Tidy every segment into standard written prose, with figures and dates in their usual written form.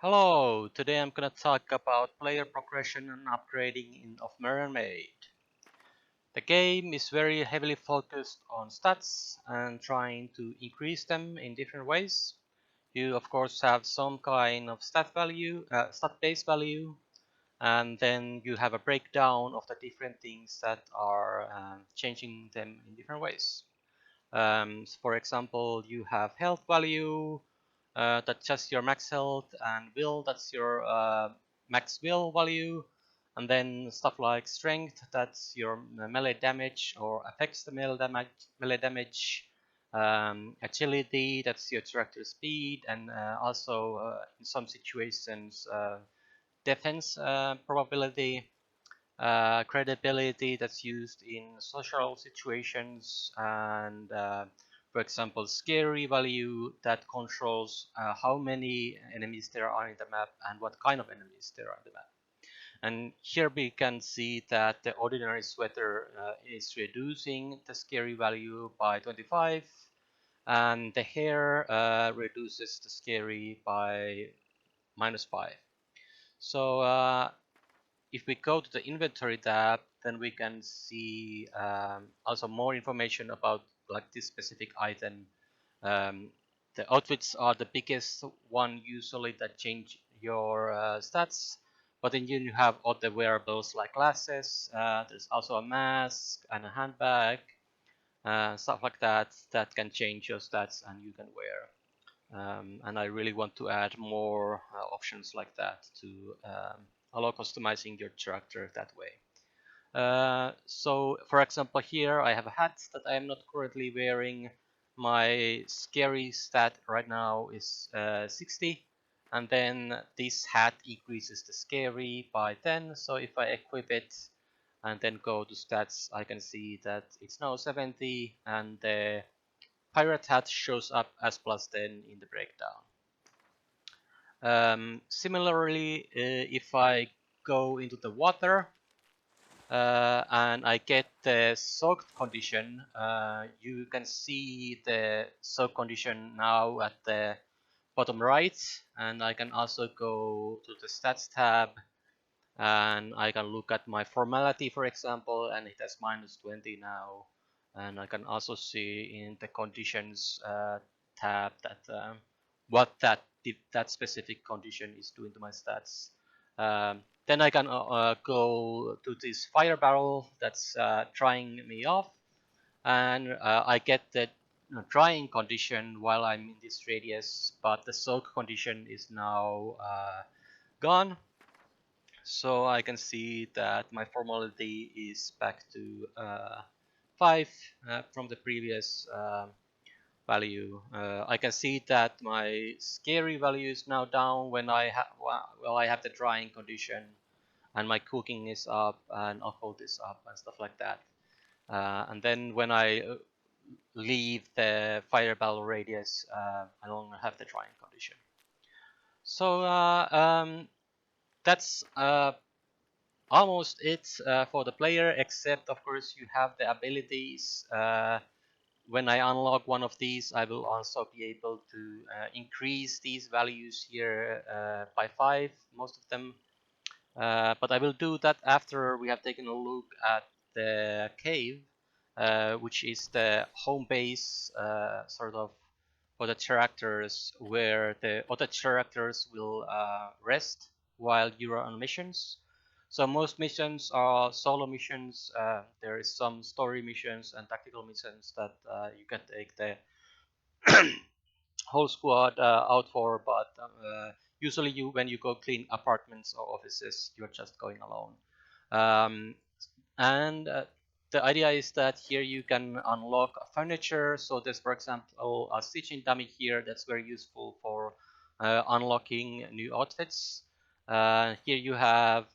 Hello, today I'm gonna talk about player progression and upgrading of MER and MAID. The game is very heavily focused on stats and trying to increase them in different ways. You of course have some kind of stat base value, and then you have a breakdown of the different things that are changing them in different ways. For example, you have health value, that's just your max health, and will, that's your max will value, and then stuff like strength, that's your melee damage or affects the melee damage. Agility, that's your character speed, and also in some situations defense probability. Credibility, that's used in social situations, and for example scary value, that controls how many enemies there are in the map and what kind of enemies there are in the map. And here we can see that the ordinary sweater is reducing the scary value by 25, and the hair reduces the scary by -5. So if we go to the inventory tab, then we can see also more information about like this specific item. The outfits are the biggest one usually that change your stats, but then you have other wearables like glasses. There's also a mask and a handbag, stuff like that that can change your stats and you can wear. And I really want to add more options like that to allow customizing your character that way. So for example here I have a hat that I am not currently wearing. My scary stat right now is 60, and then this hat increases the scary by 10. So if I equip it and then go to stats, I can see that it's now 70, and the pirate hat shows up as +10 in the breakdown. Similarly, if I go into the water and I get the soaked condition, you can see the soak condition now at the bottom right, and I can also go to the stats tab and I can look at my formality, for example, and it has -20 now. And I can also see in the conditions tab that what that specific condition is doing to my stats. Then I can go to this fire barrel that's drying me off, and I get the drying condition while I'm in this radius, but the soak condition is now gone. So I can see that my formality is back to 5 from the previous value. I can see that my scary value is now down when I have the drying condition, and my cooking is up and alcohol is up and stuff like that. And then when I leave the fire barrel radius, I no longer have the drying condition. So that's almost it for the player, except of course you have the abilities. When I unlock one of these, I will also be able to increase these values here by 5, most of them. But I will do that after we have taken a look at the cave, which is the home base sort of for the characters, where the other characters will rest while you are on missions. So most missions are solo missions. There is some story missions and tactical missions that you can take the whole squad out for, but usually when you go clean apartments or offices, you're just going alone. Um, and the idea is that here you can unlock furniture. So there's, for example, a stitching dummy here that's very useful for unlocking new outfits. Here you have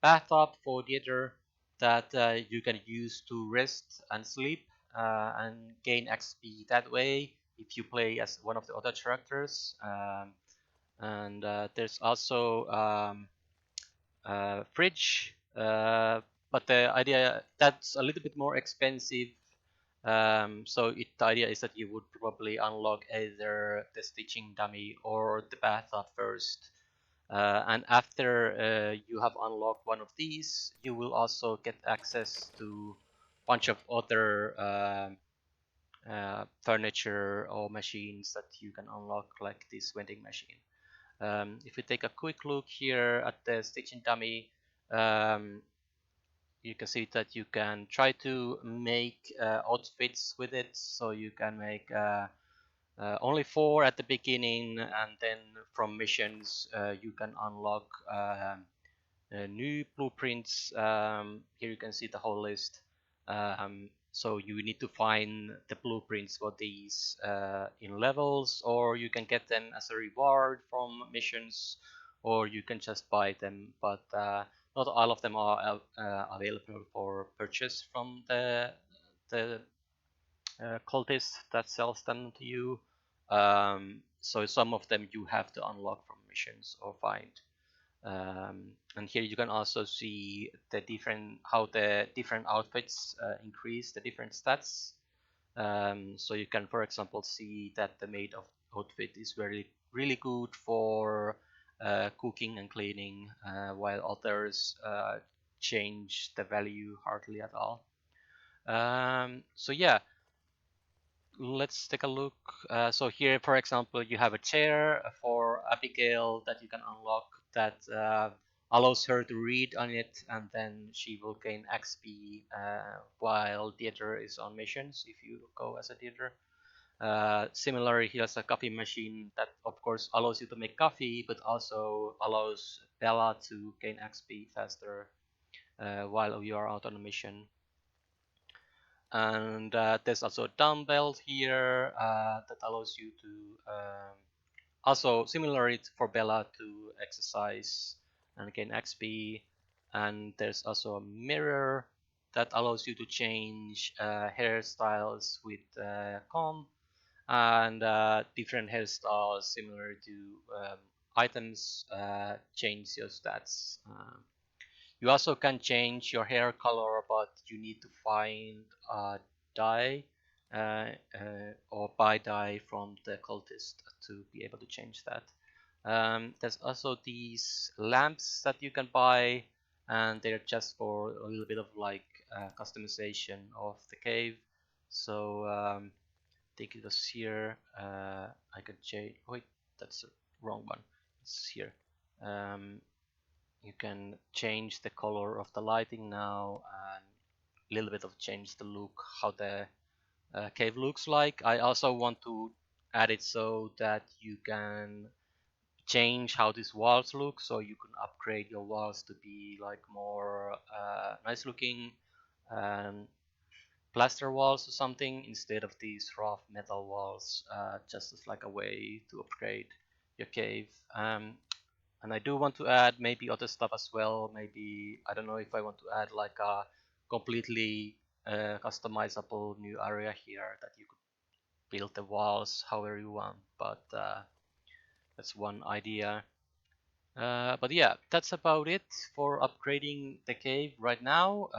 bathtub for theater that you can use to rest and sleep and gain XP that way if you play as one of the other characters. And there's also fridge, but the idea that's a little bit more expensive The idea is that you would probably unlock either the stitching dummy or the bathtub first. And after you have unlocked one of these, you will also get access to a bunch of other furniture or machines that you can unlock, like this vending machine. If we take a quick look here at the stitching dummy, um, you can see that you can try to make outfits with it. So you can make only 4 at the beginning, and then from missions you can unlock new blueprints. Here you can see the whole list. So you need to find the blueprints for these in levels, or you can get them as a reward from missions, or you can just buy them. But not all of them are available for purchase from the cultist that sells them to you. So some of them you have to unlock from missions or find. And here you can also see the how the different outfits increase the different stats. So you can, for example, see that the maid outfit is really good for cooking and cleaning, while others change the value hardly at all. So yeah, let's take a look. So here, for example, you have a chair for Abigail that you can unlock that allows her to read on it, and then she will gain XP while Theater is on missions if you go as a Theater. Similarly, here's a coffee machine that, of course, allows you to make coffee, but also allows Bella to gain XP faster while you are out on a mission. And there's also a dumbbell here that allows you to also similarly for Bella to exercise and gain XP. And there's also a mirror that allows you to change hairstyles with comb, and different hairstyles similar to items change your stats. You also can change your hair color, but you need to find a dye or buy dye from the cultist to be able to change that. There's also these lamps that you can buy, and they're just for a little bit of like customization of the cave. So take it as here. I could change. Wait, that's the wrong one. It's here. Um, you can change the color of the lighting now and a little bit of change the look, how the cave looks like. I also want to add it so that you can change how these walls look, so you can upgrade your walls to be like more nice looking plaster walls or something instead of these rough metal walls, just as like a way to upgrade your cave. And I do want to add maybe other stuff as well. Maybe I don't know if I want to add like a completely customizable new area here that you could build the walls however you want. But that's one idea. But yeah, that's about it for upgrading the cave right now.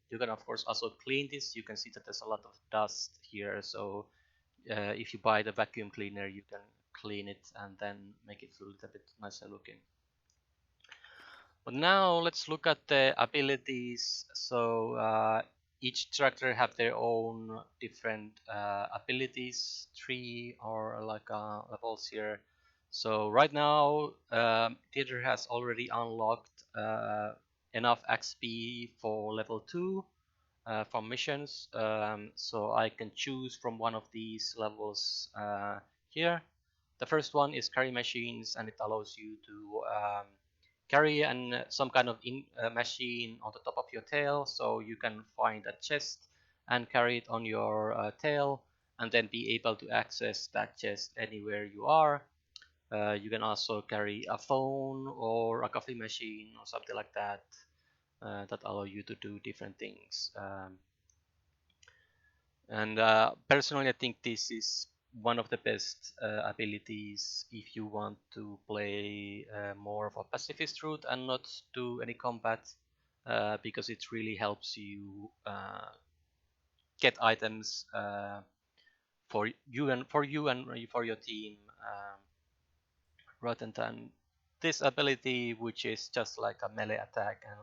You can of course also clean this. You can see that there's a lot of dust here. So if you buy the vacuum cleaner, you can clean it and then make it a little bit nicer looking. But now let's look at the abilities. So each character have their own different abilities, tree or like levels here. So right now, Theater has already unlocked enough XP for level 2 from missions. So I can choose from one of these levels here. The first one is carry machines, and it allows you to carry some kind of machine on the top of your tail, so you can find a chest and carry it on your tail, and then be able to access that chest anywhere you are. You can also carry a phone or a coffee machine or something like that that allow you to do different things. And personally, I think this is one of the best abilities if you want to play more of a pacifist route and not do any combat, because it really helps you get items for you and for your team, rather than this ability, which is just like a melee attack and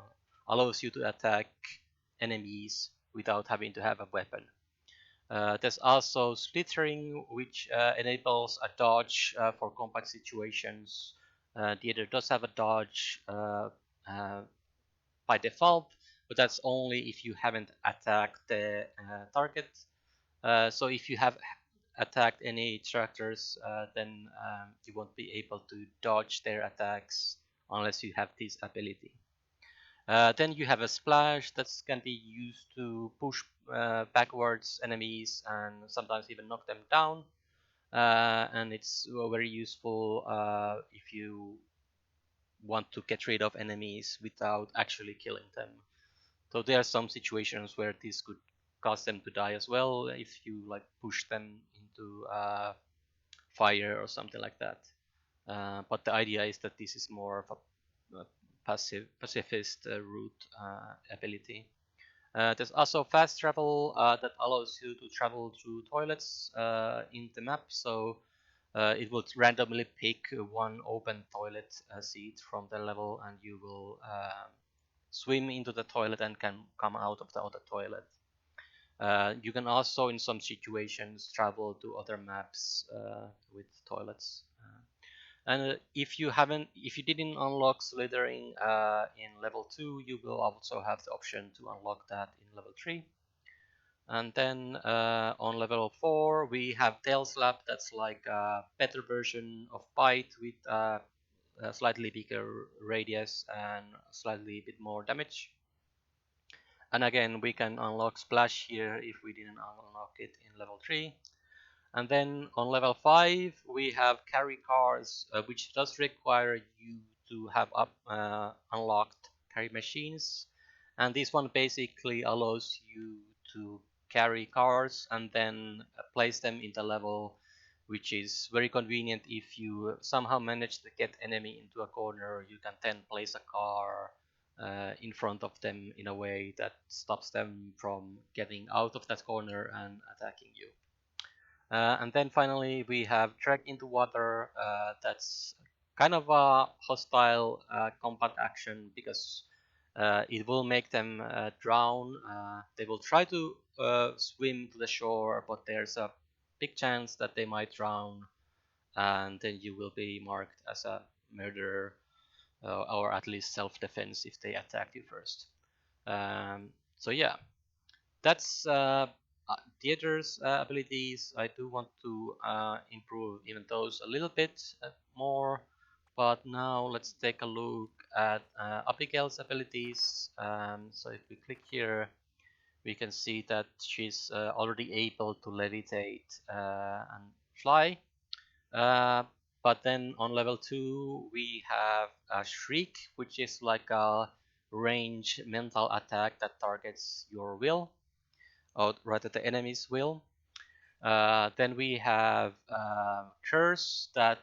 allows you to attack enemies without having to have a weapon. There's also slithering, which enables a dodge for combat situations. The other does have a dodge by default, but that's only if you haven't attacked the target. So if you have attacked any tractors, then you won't be able to dodge their attacks unless you have this ability. Then you have a splash that can be used to push backwards enemies and sometimes even knock them down. And it's very useful if you want to get rid of enemies without actually killing them. So there are some situations where this could cause them to die as well if you like push them into fire or something like that. But the idea is that this is more of a pacifist route ability. There's also fast travel that allows you to travel through toilets in the map. So it will randomly pick one open toilet seat from the level, and you will swim into the toilet and can come out of the other toilet. You can also, in some situations, travel to other maps with toilets. And if you didn't unlock slithering in level 2, you will also have the option to unlock that in level 3. And then on level 4, we have tail slap. That's like a better version of bite with a slightly bigger radius and slightly bit more damage. And again, we can unlock splash here if we didn't unlock it in level 3. And then on level 5, we have carry cars, which does require you to have unlocked carry machines. And this one basically allows you to carry cars and then place them in the level, which is very convenient if you somehow manage to get enemy into a corner. You can then place a car in front of them in a way that stops them from getting out of that corner and attacking you. And then finally we have drag into water. That's kind of a hostile combat action because it will make them drown. They will try to swim to the shore, but there's a big chance that they might drown, and then you will be marked as a murderer or at least self-defense if they attack you first. So yeah, that's theater's abilities. I do want to improve even those a little bit more, but now let's take a look at Abigail's abilities. So if we click here, we can see that she's already able to levitate and fly. But then on level 2 we have a shriek, which is like a range mental attack that targets your will, or rather the enemy's will. Then we have curse that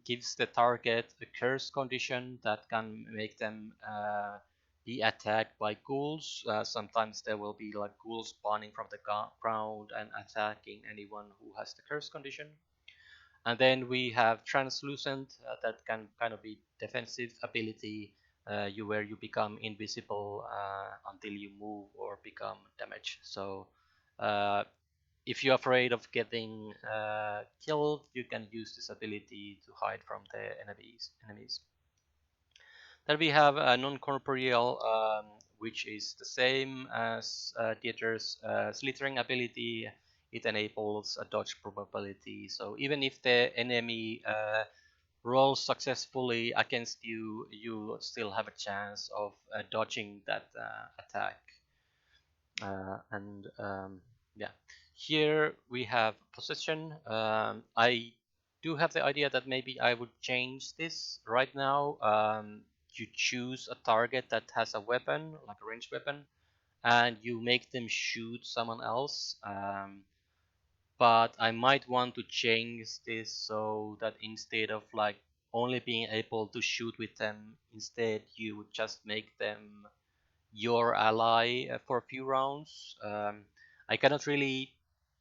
gives the target a curse condition that can make them be attacked by ghouls. Sometimes there will be like ghouls spawning from the ground and attacking anyone who has the curse condition. And then we have translucent that can kind of be defensive ability, where you become invisible until you move or become damaged. So if you're afraid of getting killed, you can use this ability to hide from the enemies. Then we have a non-corporeal, which is the same as Dieter's slithering ability. It enables a dodge probability. So even if the enemy rolls successfully against you, you still have a chance of dodging that attack. And yeah, here we have possession. I do have the idea that maybe I would change this right now. You choose a target that has a weapon, like a ranged weapon, and you make them shoot someone else. But I might want to change this so that instead of like only being able to shoot with them, instead you would just make them your ally for a few rounds. I cannot really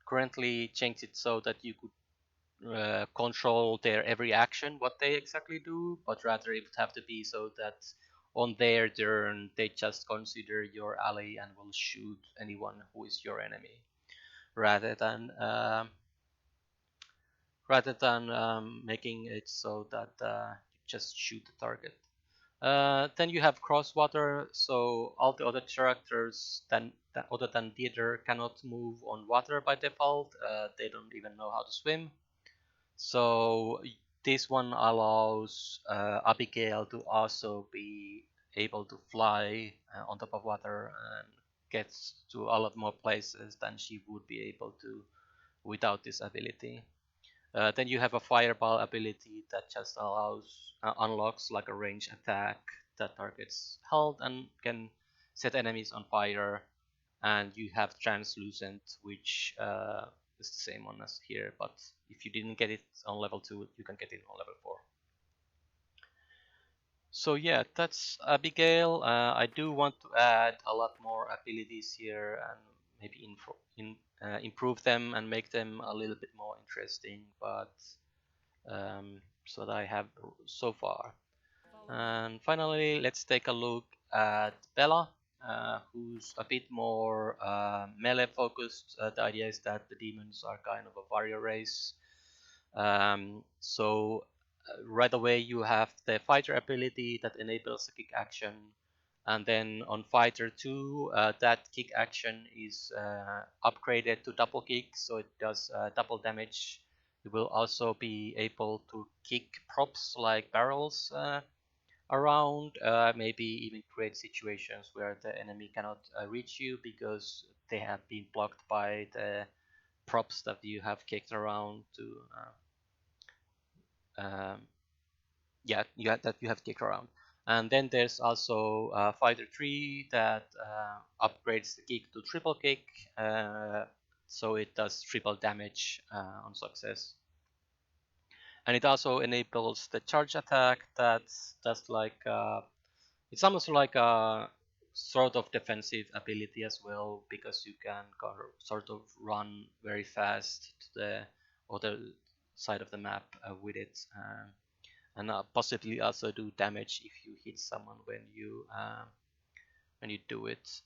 currently change it so that you could control their every action, what they exactly do, but rather it would have to be so that on their turn they just consider your ally and will shoot anyone who is your enemy, rather than making it so that you just shoot the target. Then you have crosswater, so all the other characters other than Dieter cannot move on water by default. They don't even know how to swim. So this one allows Abigail to also be able to fly on top of water and gets to a lot more places than she would be able to without this ability. Then you have a fireball ability that just unlocks like a range attack that targets health and can set enemies on fire. And you have translucent, which is the same one as here, but if you didn't get it on level 2, you can get it on level 4. So yeah, that's Abigail. I do want to add a lot more abilities here and maybe improve them and make them a little bit more interesting, but so that I have so far. And finally, let's take a look at Bella, who's a bit more melee focused. The idea is that the demons are kind of a warrior race. So right away you have the fighter ability that enables a kick action. And then on fighter 2, that kick action is upgraded to double kick, so it does double damage. You will also be able to kick props like barrels around, maybe even create situations where the enemy cannot reach you because they have been blocked by the props that you have kicked around to yeah, that you have kicked around. And then there's also fighter 3 that upgrades the kick to triple kick, so it does triple damage on success. And it also enables the charge attack that's like it's almost like a sort of defensive ability as well, because you can sort of run very fast to the other side of the map with it, and possibly also do damage if you hit someone when you do it.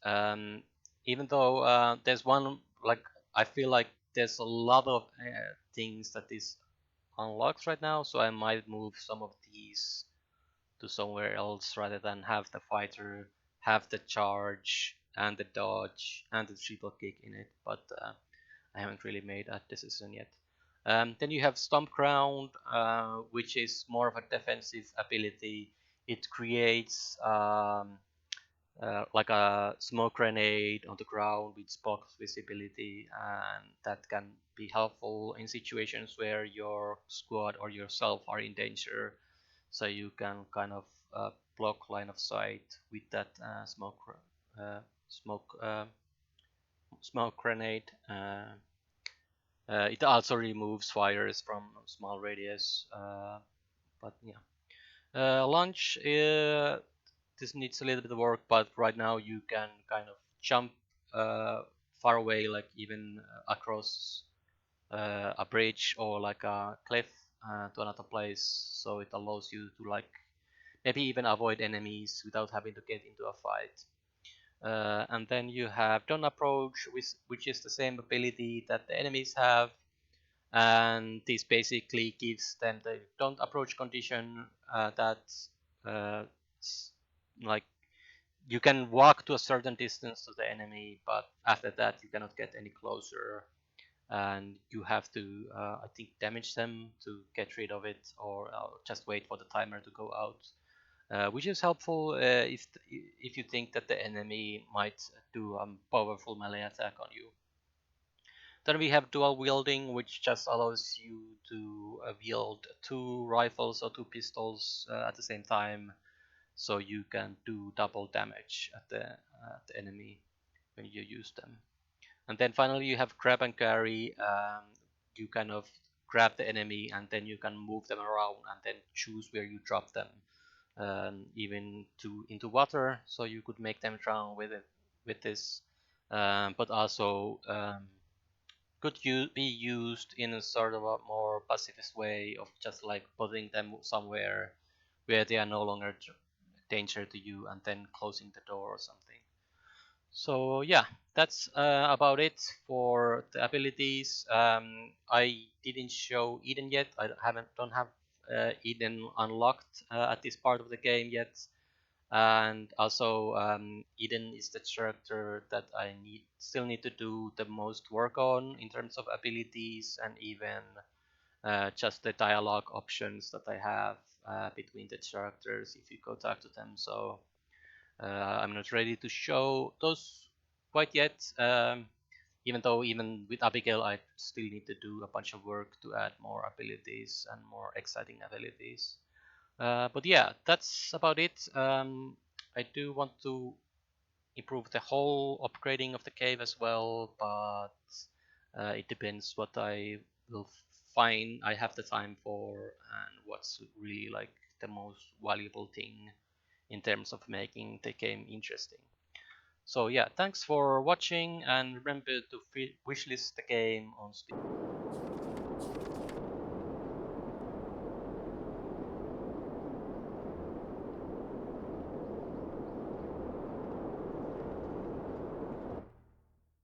Even though there's one, like, I feel like there's a lot of things that is unlocked right now, so I might move some of these to somewhere else rather than have the fighter have the charge and the dodge and the triple kick in it, but I haven't really made that decision yet. Then you have Stomp Ground, which is more of a defensive ability. It creates like a smoke grenade on the ground with box visibility, and that can be helpful in situations where your squad or yourself are in danger, so you can kind of block line of sight with that uh, smoke smoke grenade. It also removes fires from small radius, but yeah. Launch, this needs a little bit of work, but right now you can kind of jump far away, like even across a bridge or like a cliff to another place, so it allows you to like maybe even avoid enemies without having to get into a fight. And then you have Don't Approach, which is the same ability that the enemies have, and this basically gives them the don't approach condition that uh, like you can walk to a certain distance to the enemy, but after that you cannot get any closer, and you have to I think damage them to get rid of it, or just wait for the timer to go out, which is helpful if you think that the enemy might do a powerful melee attack on you. Then we have dual wielding, which just allows you to wield two rifles or two pistols at the same time, so you can do double damage at the enemy when you use them. And then finally you have grab and carry. You kind of grab the enemy and then you can move them around and then choose where you drop them, even into water, so you could make them drown with this. but also could be used in a sort of a more pacifist way of just like putting them somewhere where they are no longer danger to you and then closing the door or something. So yeah, that's about it for the abilities. I didn't show Eden yet. I don't have Eden unlocked at this part of the game yet, and also Eden is the character that I still need to do the most work on in terms of abilities and even just the dialogue options that I have between the characters if you go talk to them. So I'm not ready to show those quite yet. Even though even with Abigail, I still need to do a bunch of work to add more abilities and more exciting abilities. But yeah, that's about it. I do want to improve the whole upgrading of the cave as well, but it depends what I will find I have the time for and what's really like the most valuable thing in terms of making the game interesting. So yeah, thanks for watching and remember to wishlist the game on Steam.